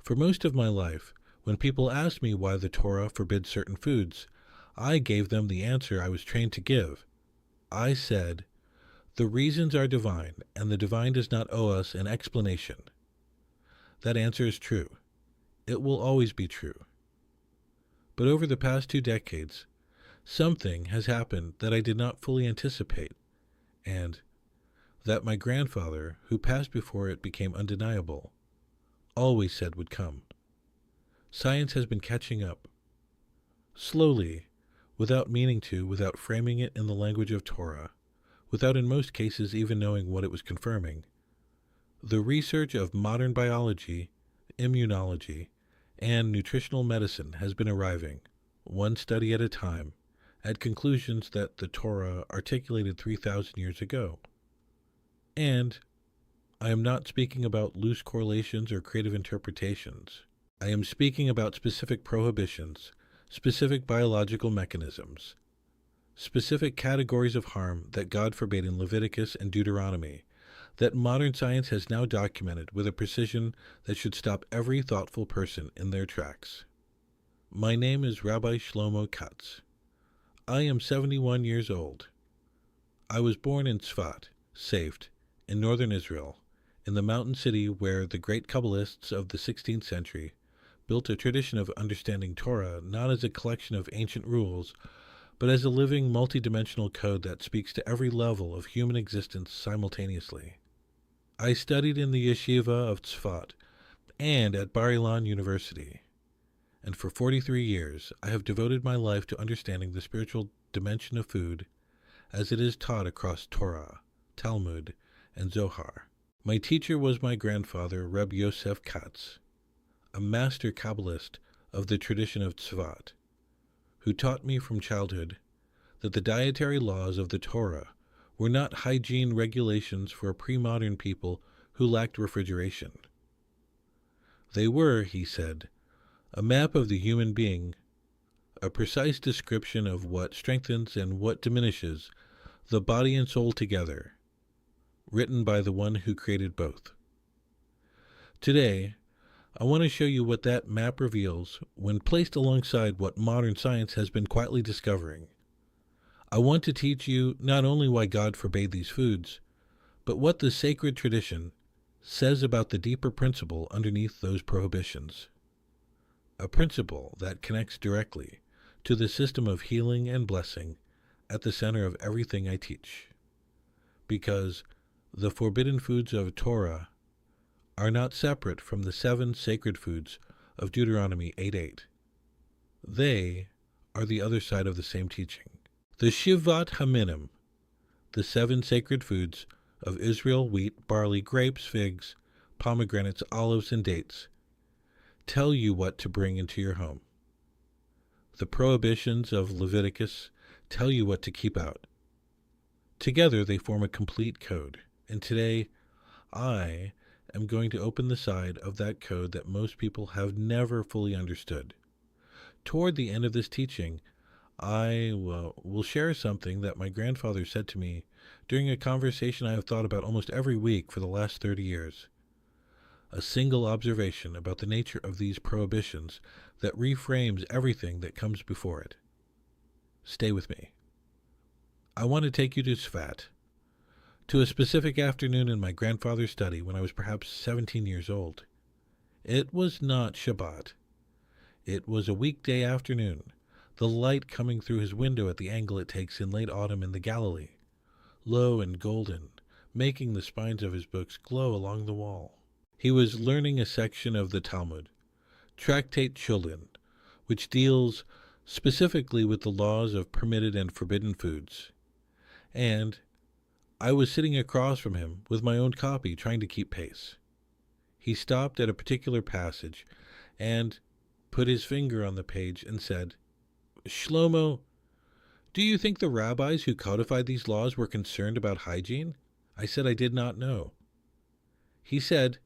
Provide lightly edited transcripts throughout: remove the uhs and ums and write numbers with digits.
For most of my life, when people asked me why the Torah forbids certain foods, I gave them the answer I was trained to give. I said, the reasons are divine, and the divine does not owe us an explanation. That answer is true. It will always be true. But over the past 2 decades, something has happened that I did not fully anticipate, and that my grandfather, who passed before it became undeniable, always said would come. Science has been catching up. Slowly, without meaning to, without framing it in the language of Torah, without in most cases even knowing what it was confirming, the research of modern biology, immunology, and nutritional medicine has been arriving, one study at a time, at conclusions that the Torah articulated 3,000 years ago. And I am not speaking about loose correlations or creative interpretations. I am speaking about specific prohibitions, specific biological mechanisms, specific categories of harm that God forbade in Leviticus and Deuteronomy, that modern science has now documented with a precision that should stop every thoughtful person in their tracks. My name is Rabbi Shlomo Katz. I am 71 years old. I was born in Tzfat, Safed, in northern Israel, in the mountain city where the great Kabbalists of the 16th century built a tradition of understanding Torah not as a collection of ancient rules, but as a living multidimensional code that speaks to every level of human existence simultaneously. I studied in the yeshiva of Tzfat and at Bar Ilan University, and for 43 years I have devoted my life to understanding the spiritual dimension of food as it is taught across Torah, Talmud, and Zohar. My teacher was my grandfather, Reb Yosef Katz, a master Kabbalist of the tradition of Tzfat, who taught me from childhood that the dietary laws of the Torah were not hygiene regulations for pre-modern people who lacked refrigeration. They were, he said, a map of the human being, a precise description of what strengthens and what diminishes the body and soul together, written by the one who created both. Today, I want to show you what that map reveals when placed alongside what modern science has been quietly discovering. I want to teach you not only why God forbade these foods, but what the sacred tradition says about the deeper principle underneath those prohibitions. A principle that connects directly to the system of healing and blessing at the center of everything I teach. Because the forbidden foods of Torah are not separate from the 7 sacred foods of Deuteronomy 8:8. They are the other side of the same teaching. The Shivat Haminim, the 7 sacred foods of Israel, wheat, barley, grapes, figs, pomegranates, olives, and dates, tell you what to bring into your home. The prohibitions of Leviticus tell you what to keep out. Together they form a complete code, and today I am going to open the side of that code that most people have never fully understood. Toward the end of this teaching, I will share something that my grandfather said to me during a conversation I have thought about almost every week for the last 30 years. A single observation about the nature of these prohibitions that reframes everything that comes before it. Stay with me. I want to take you to Tzfat, to a specific afternoon in my grandfather's study when I was perhaps 17 years old. It was not Shabbat. It was a weekday afternoon, the light coming through his window at the angle it takes in late autumn in the Galilee, low and golden, making the spines of his books glow along the wall. He was learning a section of the Talmud, Tractate Chulin, which deals specifically with the laws of permitted and forbidden foods. And I was sitting across from him with my own copy, trying to keep pace. He stopped at a particular passage and put his finger on the page and said, "Shlomo, do you think the rabbis who codified these laws were concerned about hygiene?" I said I did not know. He said,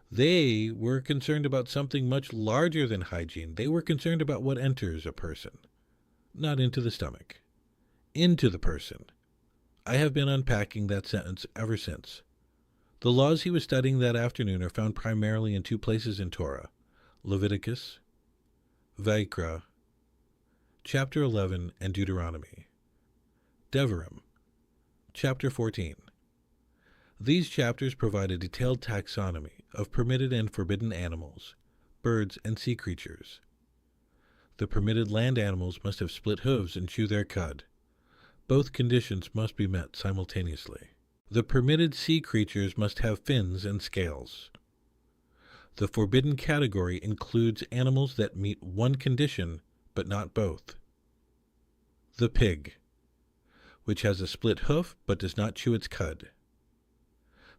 they were concerned about something much larger than hygiene. They were concerned about what enters a person, not into the stomach, into the person. I have been unpacking that sentence ever since. The laws he was studying that afternoon are found primarily in 2 places in Torah, Leviticus, Vayikra, chapter 11, and Deuteronomy. Devarim, chapter 14. These chapters provide a detailed taxonomy of permitted and forbidden animals, birds, and sea creatures. The permitted land animals must have split hooves and chew their cud. Both conditions must be met simultaneously. The permitted sea creatures must have fins and scales. The forbidden category includes animals that meet one condition, but not both. The pig, which has a split hoof but does not chew its cud.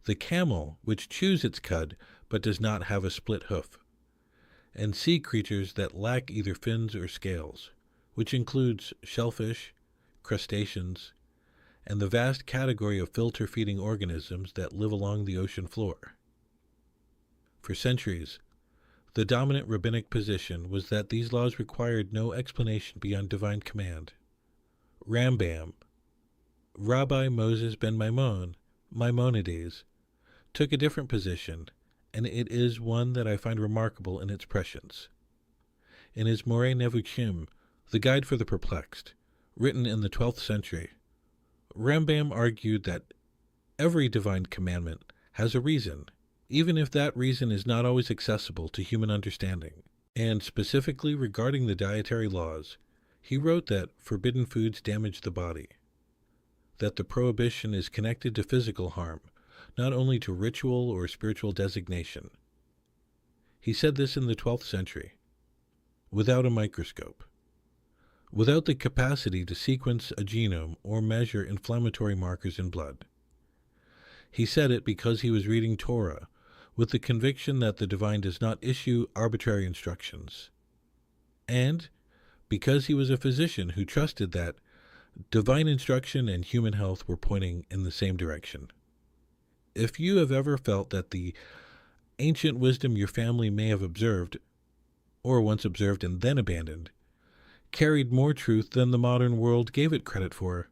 The camel, which chews its cud but does not have a split hoof. And sea creatures that lack either fins or scales, which includes shellfish, crustaceans, and the vast category of filter-feeding organisms that live along the ocean floor. For centuries, the dominant rabbinic position was that these laws required no explanation beyond divine command. Rambam, Rabbi Moses ben Maimonides, took a different position, and it is one that I find remarkable in its prescience. In his Moreh Nevuchim, the Guide for the Perplexed, written in the 12th century, Rambam argued that every divine commandment has a reason, even if that reason is not always accessible to human understanding. And specifically regarding the dietary laws, he wrote that forbidden foods damage the body, that the prohibition is connected to physical harm, not only to ritual or spiritual designation. He said this in the 12th century, without a microscope, without the capacity to sequence a genome or measure inflammatory markers in blood. He said it because he was reading Torah, with the conviction that the divine does not issue arbitrary instructions, and because he was a physician who trusted that divine instruction and human health were pointing in the same direction. If you have ever felt that the ancient wisdom your family may have observed, or once observed and then abandoned, carried more truth than the modern world gave it credit for,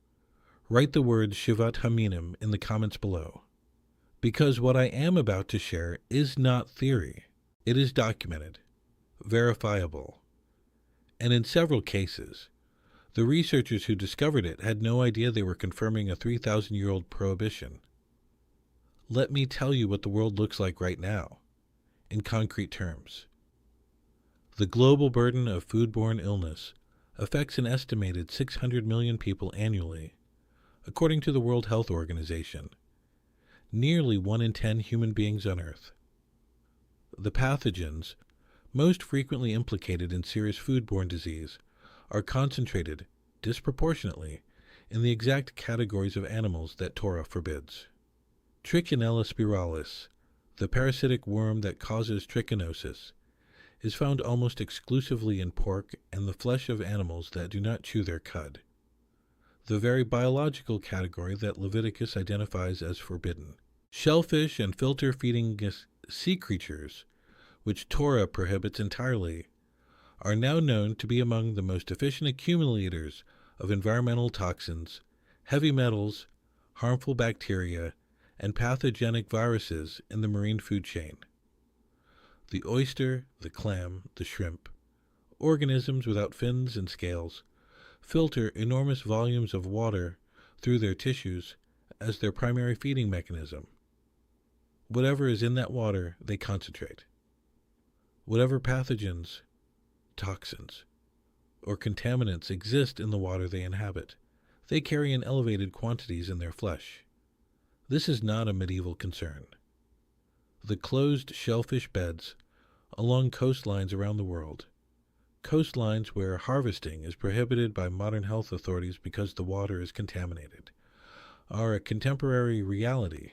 write the words Shivat Haminim in the comments below. Because what I am about to share is not theory. It is documented, verifiable, and in several cases, the researchers who discovered it had no idea they were confirming a 3,000-year-old prohibition. Let me tell you what the world looks like right now, in concrete terms. The global burden of foodborne illness affects an estimated 600 million people annually, according to the World Health Organization, nearly 1 in 10 human beings on Earth. The pathogens, most frequently implicated in serious foodborne disease, are concentrated, disproportionately, in the exact categories of animals that Torah forbids. Trichinella spiralis, the parasitic worm that causes trichinosis, is found almost exclusively in pork and the flesh of animals that do not chew their cud, the very biological category that Leviticus identifies as forbidden. Shellfish and filter-feeding sea creatures, which Torah prohibits entirely, are now known to be among the most efficient accumulators of environmental toxins, heavy metals, harmful bacteria, and pathogenic viruses in the marine food chain. The oyster, the clam, the shrimp, organisms without fins and scales, filter enormous volumes of water through their tissues as their primary feeding mechanism. Whatever is in that water, they concentrate. Whatever pathogens, toxins, or contaminants exist in the water they inhabit, they carry in elevated quantities in their flesh. This is not a medieval concern. The closed shellfish beds along coastlines around the world, coastlines where harvesting is prohibited by modern health authorities because the water is contaminated, are a contemporary reality.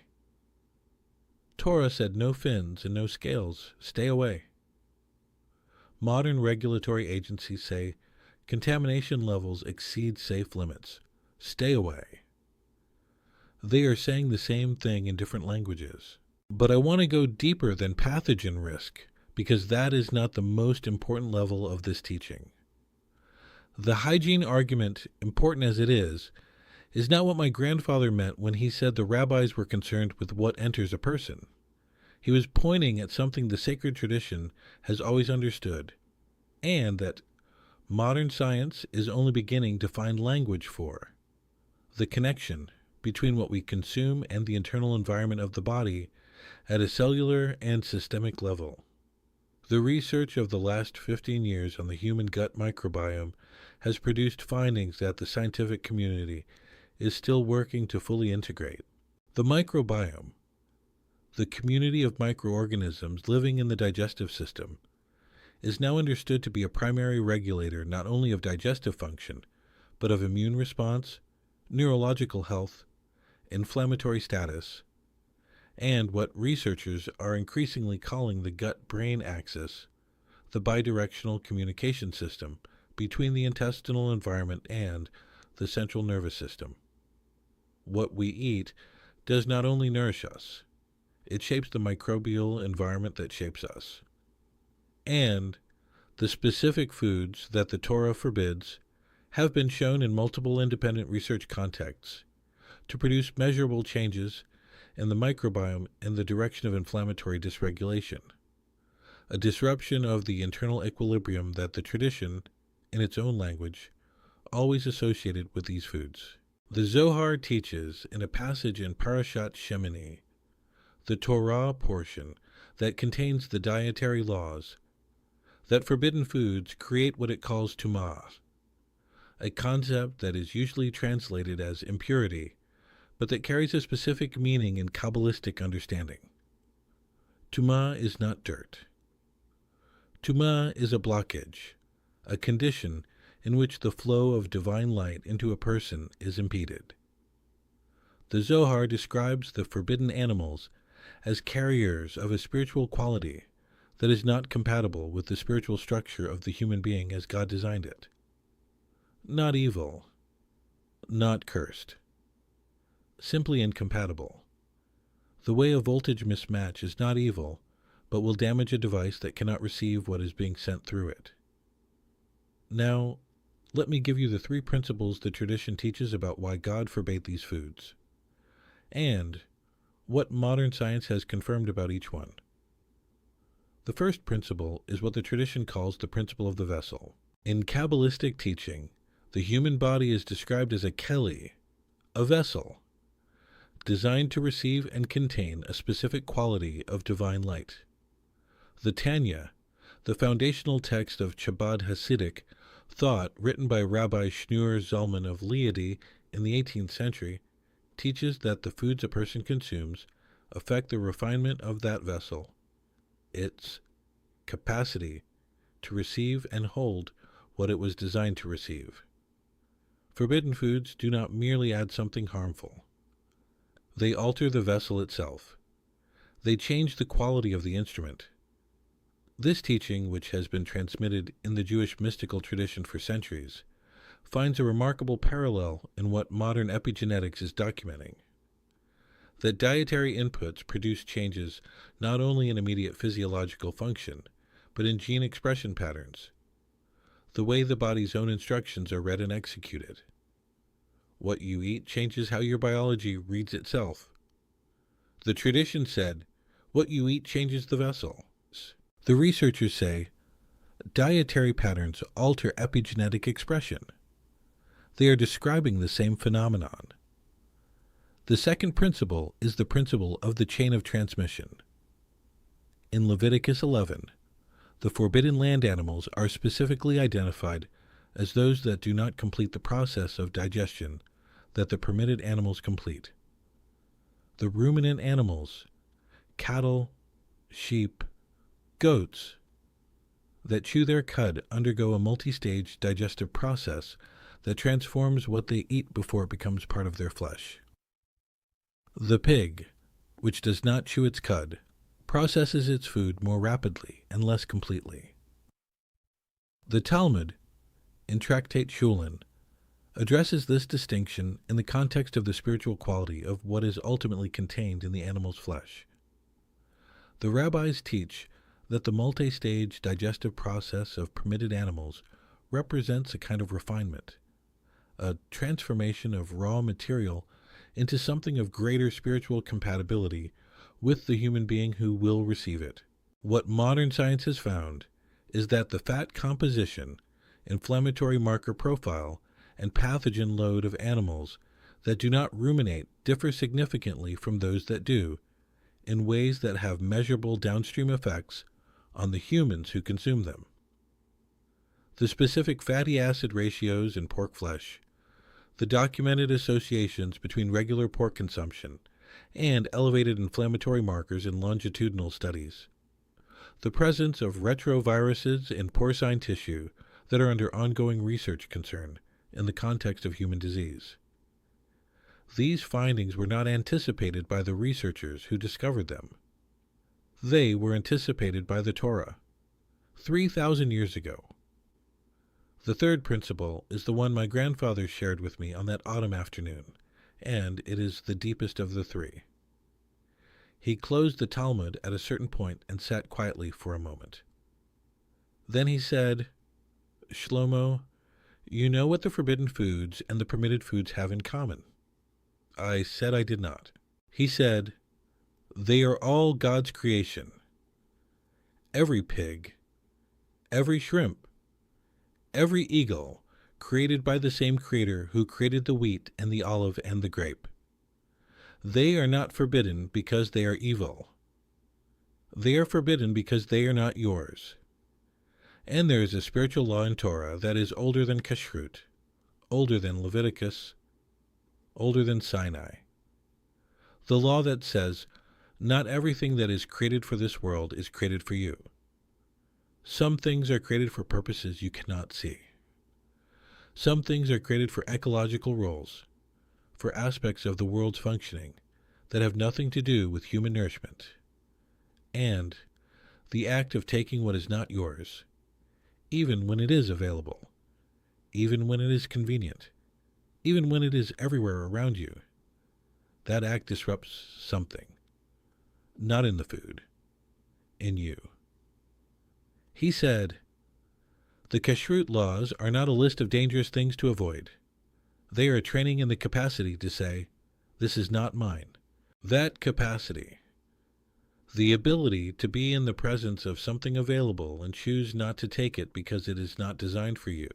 Torah said no fins and no scales, stay away. Modern regulatory agencies say contamination levels exceed safe limits, stay away. They are saying the same thing in different languages. But I want to go deeper than pathogen risk, because that is not the most important level of this teaching. The hygiene argument, important as it is not what my grandfather meant when he said the rabbis were concerned with what enters a person. He was pointing at something the sacred tradition has always understood, and that modern science is only beginning to find language for: the connection between what we consume and the internal environment of the body at a cellular and systemic level. The research of the last 15 years on the human gut microbiome has produced findings that the scientific community is still working to fully integrate. The microbiome, the community of microorganisms living in the digestive system, is now understood to be a primary regulator not only of digestive function, but of immune response, neurological health, inflammatory status, and what researchers are increasingly calling the gut-brain axis, the bidirectional communication system between the intestinal environment and the central nervous system. What we eat does not only nourish us, it shapes the microbial environment that shapes us. And the specific foods that the Torah forbids have been shown in multiple independent research contexts to produce measurable changes in the microbiome in the direction of inflammatory dysregulation, a disruption of the internal equilibrium that the tradition, in its own language, always associated with these foods. The Zohar teaches in a passage in Parashat Shemini, the Torah portion that contains the dietary laws, that forbidden foods create what it calls tumah, a concept that is usually translated as impurity, but that carries a specific meaning in Kabbalistic understanding. Tumah is not dirt. Tumah is a blockage, a condition in which the flow of divine light into a person is impeded. The Zohar describes the forbidden animals as carriers of a spiritual quality that is not compatible with the spiritual structure of the human being as God designed it. Not evil, not cursed, simply incompatible. The way a voltage mismatch is not evil, but will damage a device that cannot receive what is being sent through it. Now, let me give you the 3 principles the tradition teaches about why God forbade these foods, and what modern science has confirmed about each one. The first principle is what the tradition calls the principle of the vessel. In Kabbalistic teaching, the human body is described as a keli, a vessel, designed to receive and contain a specific quality of divine light. The Tanya, the foundational text of Chabad Hasidic thought written by Rabbi Shneur Zalman of Liadi in the 18th century, teaches that the foods a person consumes affect the refinement of that vessel, its capacity to receive and hold what it was designed to receive. Forbidden foods do not merely add something harmful. They alter the vessel itself. They change the quality of the instrument. This teaching, which has been transmitted in the Jewish mystical tradition for centuries, finds a remarkable parallel in what modern epigenetics is documenting. That dietary inputs produce changes not only in immediate physiological function, but in gene expression patterns, the way the body's own instructions are read and executed. What you eat changes how your biology reads itself. The tradition said, what you eat changes the vessel. The researchers say, dietary patterns alter epigenetic expression. They are describing the same phenomenon. The second principle is the principle of the chain of transmission. In Leviticus 11, the forbidden land animals are specifically identified as those that do not complete the process of digestion that the permitted animals complete. The ruminant animals, cattle, sheep, goats, that chew their cud undergo a multi-stage digestive process that transforms what they eat before it becomes part of their flesh. The pig, which does not chew its cud, processes its food more rapidly and less completely. The Talmud, in Tractate Shulin, addresses this distinction in the context of the spiritual quality of what is ultimately contained in the animal's flesh. The rabbis teach that the multi-stage digestive process of permitted animals represents a kind of refinement, a transformation of raw material into something of greater spiritual compatibility with the human being who will receive it. What modern science has found is that the fat composition, inflammatory marker profile, and pathogen load of animals that do not ruminate differ significantly from those that do, in ways that have measurable downstream effects on the humans who consume them. The specific fatty acid ratios in pork flesh, the documented associations between regular pork consumption and elevated inflammatory markers in longitudinal studies, the presence of retroviruses in porcine tissue that are under ongoing research concern in the context of human disease. These findings were not anticipated by the researchers who discovered them. They were anticipated by the Torah 3,000 years ago. The third principle is the one my grandfather shared with me on that autumn afternoon, and it is the deepest of the three. He closed the Talmud at a certain point and sat quietly for a moment. Then he said, "Shlomo, you know what the forbidden foods and the permitted foods have in common?" I said I did not. He said, "They are all God's creation. Every pig, every shrimp, every eagle, created by the same creator who created the wheat and the olive and the grape. They are not forbidden because they are evil. They are forbidden because they are not yours. And there is a spiritual law in Torah that is older than kashrut, older than Leviticus, older than Sinai. The law that says, not everything that is created for this world is created for you. Some things are created for purposes you cannot see. Some things are created for ecological roles, for aspects of the world's functioning that have nothing to do with human nourishment. And the act of taking what is not yours, even when it is available, even when it is convenient, even when it is everywhere around you, that act disrupts something, not in the food, in you." He said, "The kashrut laws are not a list of dangerous things to avoid. They are a training in the capacity to say, this is not mine." That capacity, the ability to be in the presence of something available and choose not to take it because it is not designed for you.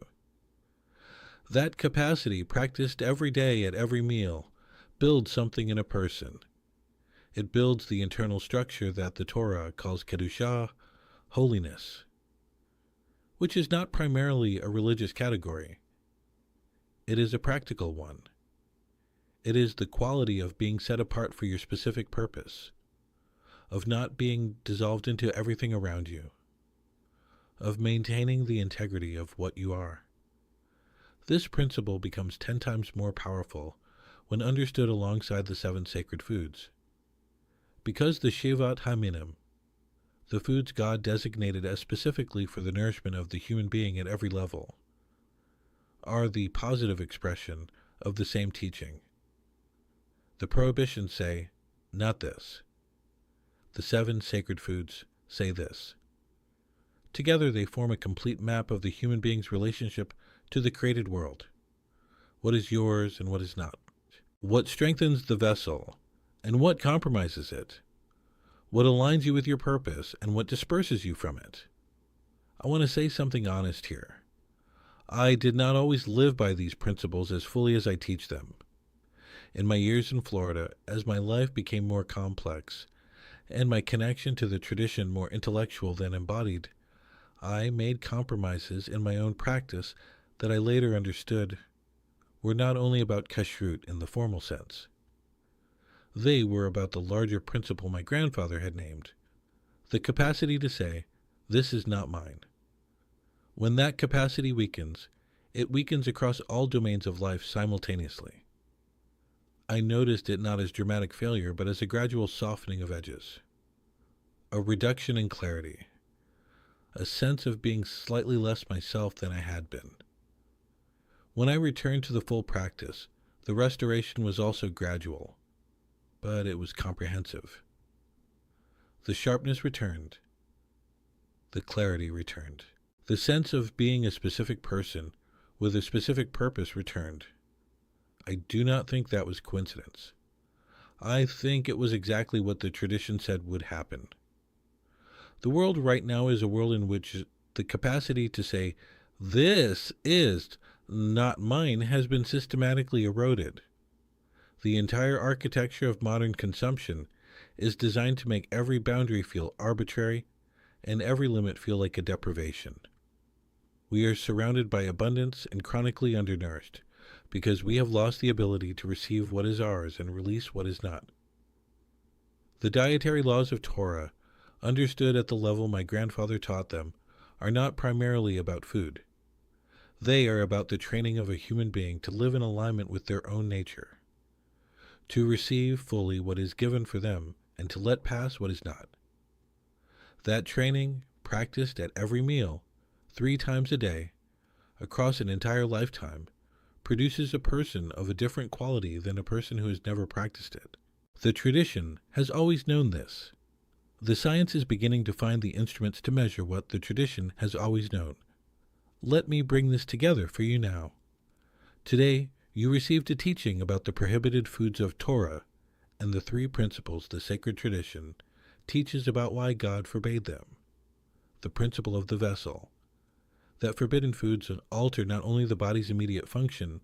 That capacity, practiced every day at every meal, builds something in a person. It builds the internal structure that the Torah calls kedushah, holiness, which is not primarily a religious category. It is a practical one. It is the quality of being set apart for your specific purpose, of not being dissolved into everything around you, of maintaining the integrity of what you are. This principle becomes 10 times more powerful when understood alongside the 7 sacred foods. Because the Shevat Haminim, the foods God designated as specifically for the nourishment of the human being at every level, are the positive expression of the same teaching. The prohibitions say, not this. The 7 sacred foods say this. Together they form a complete map of the human being's relationship to the created world. What is yours and what is not? What strengthens the vessel and what compromises it? What aligns you with your purpose and what disperses you from it? I want to say something honest here. I did not always live by these principles as fully as I teach them. In my years in Florida, as my life became more complex and my connection to the tradition more intellectual than embodied, I made compromises in my own practice that I later understood were not only about kashrut in the formal sense. They were about the larger principle my grandfather had named, the capacity to say, this is not mine. When that capacity weakens, it weakens across all domains of life simultaneously. I noticed it not as dramatic failure, but as a gradual softening of edges, a reduction in clarity, a sense of being slightly less myself than I had been. When I returned to the full practice, the restoration was also gradual, but it was comprehensive. The sharpness returned. The clarity returned. The sense of being a specific person with a specific purpose returned. I do not think that was coincidence. I think it was exactly what the tradition said would happen. The world right now is a world in which the capacity to say, "This is not mine," has been systematically eroded. The entire architecture of modern consumption is designed to make every boundary feel arbitrary and every limit feel like a deprivation. We are surrounded by abundance and chronically undernourished because we have lost the ability to receive what is ours and release what is not. The dietary laws of Torah, understood at the level my grandfather taught them, are not primarily about food. They are about the training of a human being to live in alignment with their own nature, to receive fully what is given for them, and to let pass what is not. That training, practiced at every meal, 3 times a day, across an entire lifetime, produces a person of a different quality than a person who has never practiced it. The tradition has always known this. The science is beginning to find the instruments to measure what the tradition has always known. Let me bring this together for you now. Today, you received a teaching about the prohibited foods of Torah and the 3 principles the sacred tradition teaches about why God forbade them. The principle of the vessel, that forbidden foods alter not only the body's immediate function,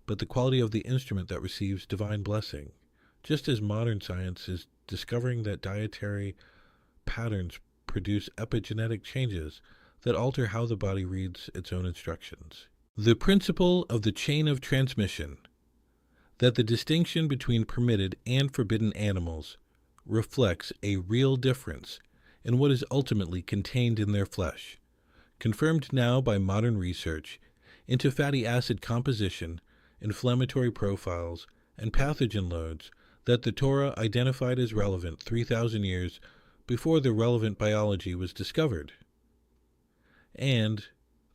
but the quality of the instrument that receives divine blessing, just as modern science is discovering that dietary patterns produce epigenetic changes that alter how the body reads its own instructions. The principle of the chain of transmission, that the distinction between permitted and forbidden animals reflects a real difference in what is ultimately contained in their flesh, confirmed now by modern research into fatty acid composition, inflammatory profiles, and pathogen loads that the Torah identified as relevant 3,000 years before the relevant biology was discovered. And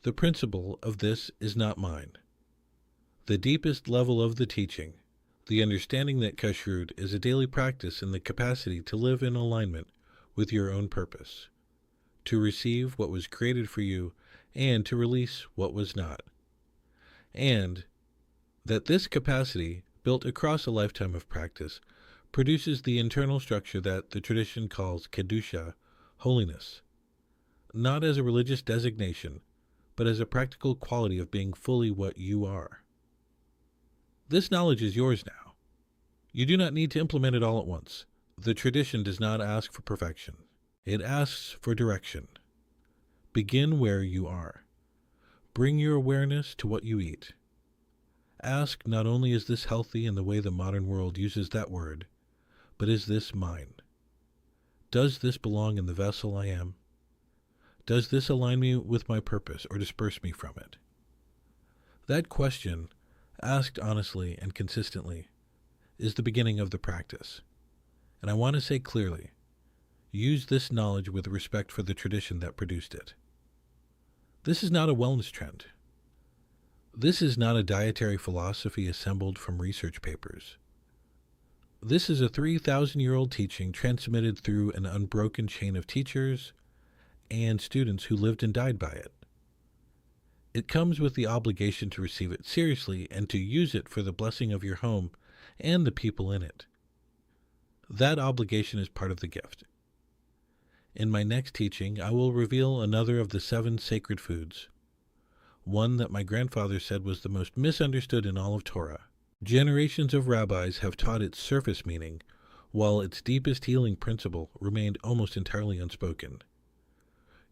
the principle of this is not mine. The deepest level of the teaching, the understanding that kashrut is a daily practice in the capacity to live in alignment with your own purpose, to receive what was created for you and to release what was not. And that this capacity, built across a lifetime of practice, produces the internal structure that the tradition calls kedusha, holiness, not as a religious designation, but as a practical quality of being fully what you are. This knowledge is yours now. You do not need to implement it all at once. The tradition does not ask for perfection. It asks for direction. Begin where you are. Bring your awareness to what you eat. Ask not only is this healthy in the way the modern world uses that word, but is this mine? Does this belong in the vessel I am? Does this align me with my purpose or disperse me from it? That question, asked honestly and consistently, is the beginning of the practice. And I want to say clearly, use this knowledge with respect for the tradition that produced it. This is not a wellness trend. This is not a dietary philosophy assembled from research papers. This is a 3,000-year-old teaching transmitted through an unbroken chain of teachers and students who lived and died by it. It comes with the obligation to receive it seriously and to use it for the blessing of your home and the people in it. That obligation is part of the gift. In my next teaching, I will reveal another of the 7 sacred foods, one that my grandfather said was the most misunderstood in all of Torah. Generations of rabbis have taught its surface meaning, while its deepest healing principle remained almost entirely unspoken.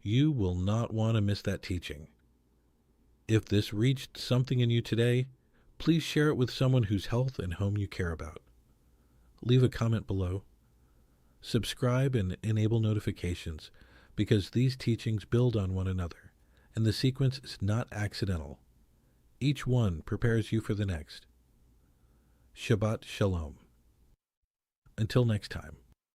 You will not want to miss that teaching. If this reached something in you today, please share it with someone whose health and home you care about. Leave a comment below. Subscribe and enable notifications, because these teachings build on one another, and the sequence is not accidental. Each one prepares you for the next. Shabbat Shalom. Until next time.